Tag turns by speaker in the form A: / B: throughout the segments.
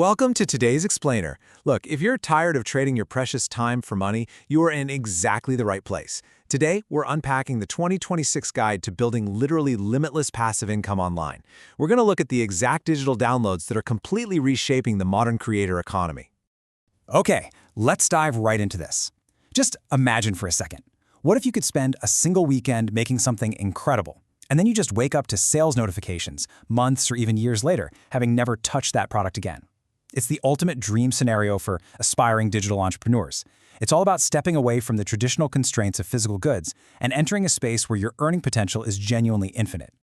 A: Welcome to today's Explainer. Look, if you're tired of trading your precious time for money, you are in exactly the right place. Today, we're unpacking the 2026 guide to building literally limitless passive income online. We're going to look at the exact digital downloads that are completely reshaping the modern creator economy.
B: Okay, let's dive right into this. Just imagine for a second. What if you could spend a single weekend making something incredible, and then you just wake up to sales notifications months or even years later, having never touched that product again? It's the ultimate dream scenario for aspiring digital entrepreneurs. It's all about stepping away from the traditional constraints of physical goods and entering a space where your earning potential is genuinely infinite.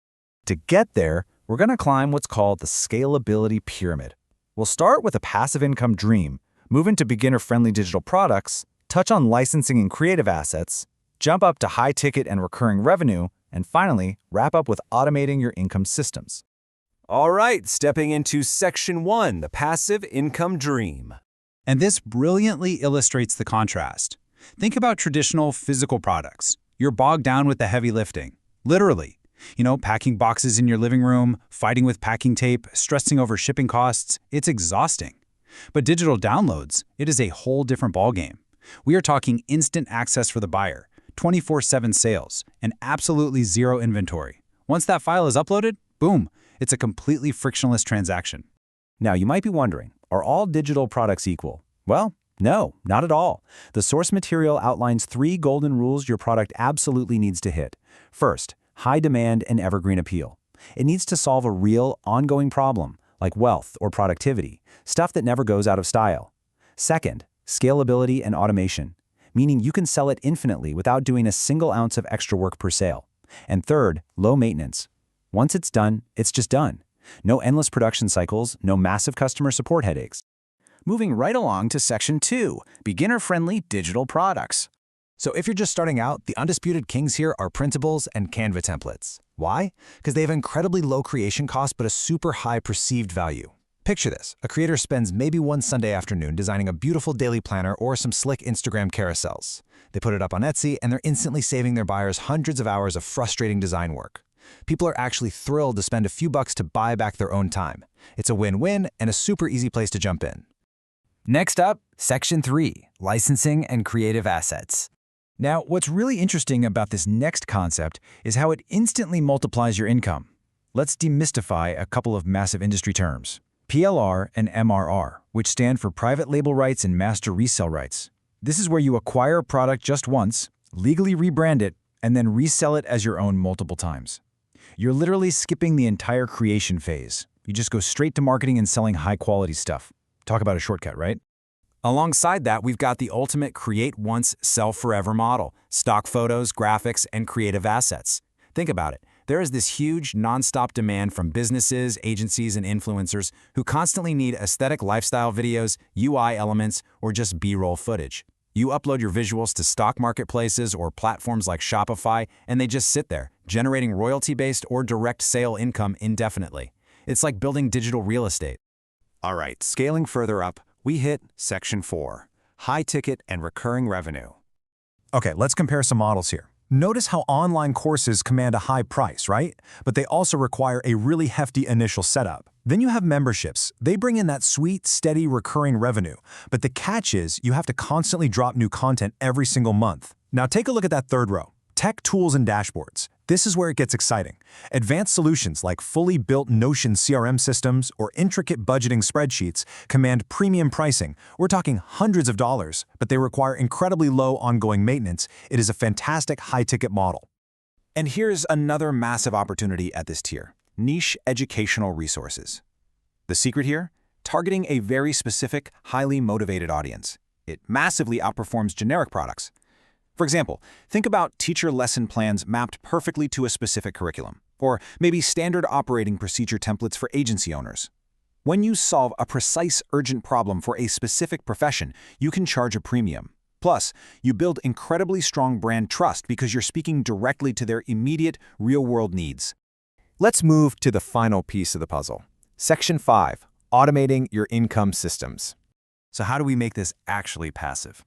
C: To get there, we're going to climb what's called the scalability pyramid. We'll start with a passive income dream, move into beginner-friendly digital products, touch on licensing and creative assets, jump up to high-ticket and recurring revenue, and finally, wrap up with automating your income systems.
A: All right, stepping into Section 1, the passive income dream.
B: And this brilliantly illustrates the contrast. Think about traditional physical products. You're bogged down with the heavy lifting. Literally. Packing boxes in your living room, fighting with packing tape, stressing over shipping costs. It's exhausting. But digital downloads, it is a whole different ballgame. We are talking instant access for the buyer, 24/7 sales, and absolutely zero inventory. Once that file is uploaded, boom, it's a completely frictionless transaction.
C: Now, you might be wondering, are all digital products equal? Well, no, not at all. The source material outlines 3 golden rules your product absolutely needs to hit. First, high demand and evergreen appeal. It needs to solve a real, ongoing problem, like wealth or productivity, stuff that never goes out of style. Second, scalability and automation, meaning you can sell it infinitely without doing a single ounce of extra work per sale. And third, low maintenance. Once it's done, it's just done. No endless production cycles, no massive customer support headaches.
D: Moving right along to Section 2, beginner-friendly digital products.
A: So if you're just starting out, the undisputed kings here are Printables and Canva templates. Why? Because they have incredibly low creation costs but a super high perceived value. Picture this. A creator spends maybe one Sunday afternoon designing a beautiful daily planner or some slick Instagram carousels. They put it up on Etsy and they're instantly saving their buyers hundreds of hours of frustrating design work. People are actually thrilled to spend a few bucks to buy back their own time. It's a win-win and a super easy place to jump in.
B: Next up, Section 3, licensing and creative assets. Now, what's really interesting about this next concept is how it instantly multiplies your income. Let's demystify a couple of massive industry terms. PLR and MRR, which stand for private label rights and master resale rights. This is where you acquire a product just once, legally rebrand it, and then resell it as your own multiple times. You're literally skipping the entire creation phase. You just go straight to marketing and selling high-quality stuff. Talk about a shortcut, right?
A: Alongside that, we've got the ultimate create once, sell forever model, stock photos, graphics, and creative assets. Think about it. There is this huge, nonstop demand from businesses, agencies, and influencers who constantly need aesthetic lifestyle videos, UI elements, or just B-roll footage. You upload your visuals to stock marketplaces or platforms like Shopify, and they just sit there, generating royalty-based or direct sale income indefinitely. It's like building digital real estate. All right, scaling further up, we hit Section 4, high ticket and recurring revenue.
E: Okay, let's compare some models here. Notice how online courses command a high price, right? But they also require a really hefty initial setup. Then you have memberships. They bring in that sweet, steady, recurring revenue. But the catch is you have to constantly drop new content every single month. Now take a look at that third row. Tech tools and dashboards. This is where it gets exciting. Advanced solutions like fully built Notion CRM systems or intricate budgeting spreadsheets command premium pricing. We're talking hundreds of dollars, but they require incredibly low ongoing maintenance. It is a fantastic high-ticket model.
A: And here's another massive opportunity at this tier: niche educational resources. The secret here? Targeting a very specific, highly motivated audience. It massively outperforms generic products. For example, think about teacher lesson plans mapped perfectly to a specific curriculum, or maybe standard operating procedure templates for agency owners. When you solve a precise, urgent problem for a specific profession, you can charge a premium. Plus, you build incredibly strong brand trust because you're speaking directly to their immediate, real-world needs.
F: Let's move to the final piece of the puzzle. Section 5, automating your income systems.
B: So how do we make this actually passive?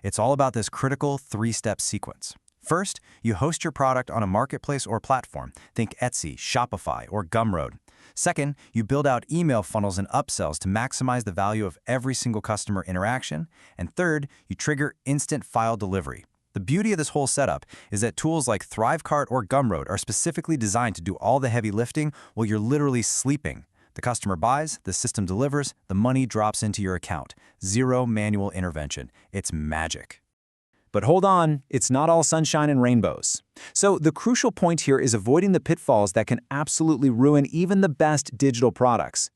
B: It's all about this critical 3-step sequence. First, you host your product on a marketplace or platform. Think Etsy, Shopify, or Gumroad.
C: Second, you build out email funnels and upsells to maximize the value of every single customer interaction. And third, you trigger instant file delivery. The beauty of this whole setup is that tools like Thrivecart or Gumroad are specifically designed to do all the heavy lifting while you're literally sleeping. The customer buys, the system delivers, the money drops into your account. Zero manual intervention. It's magic.
F: But hold on, it's not all sunshine and rainbows. So the crucial point here is avoiding the pitfalls that can absolutely ruin even the best digital products.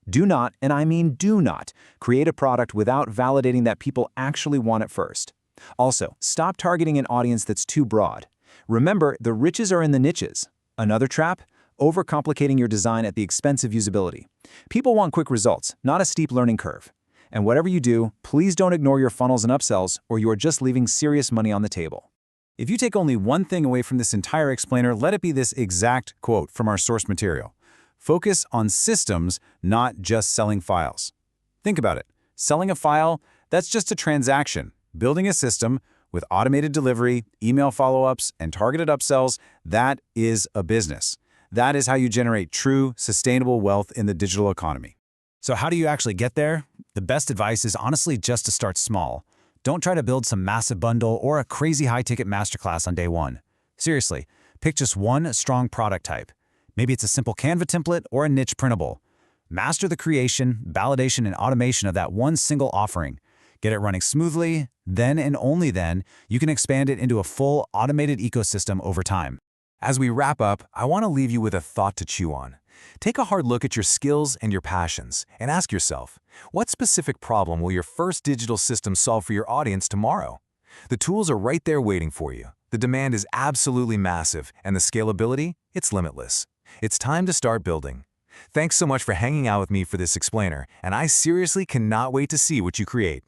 F: Do not, and I mean do not, create a product without validating that people actually want it first. Also, stop targeting an audience that's too broad. Remember, the riches are in the niches. Another trap? Overcomplicating your design at the expense of usability. People want quick results, not a steep learning curve. And whatever you do, please don't ignore your funnels and upsells, or you are just leaving serious money on the table.
E: If you take only one thing away from this entire explainer, let it be this exact quote from our source material. Focus on systems, not just selling files. Think about it. Selling a file, that's just a transaction. Building a system with automated delivery, email follow-ups, and targeted upsells, that is a business. That is how you generate true, sustainable wealth in the digital economy.
B: So how do you actually get there? The best advice is honestly just to start small. Don't try to build some massive bundle or a crazy high-ticket masterclass on day one. Seriously, pick just one strong product type. Maybe it's a simple Canva template or a niche printable. Master the creation, validation, and automation of that one single offering. Get it running smoothly, then and only then, you can expand it into a full automated ecosystem over time.
A: As we wrap up, I want to leave you with a thought to chew on. Take a hard look at your skills and your passions and ask yourself, what specific problem will your first digital system solve for your audience tomorrow? The tools are right there waiting for you. The demand is absolutely massive, and the scalability, it's limitless. It's time to start building. Thanks so much for hanging out with me for this explainer, and I seriously cannot wait to see what you create.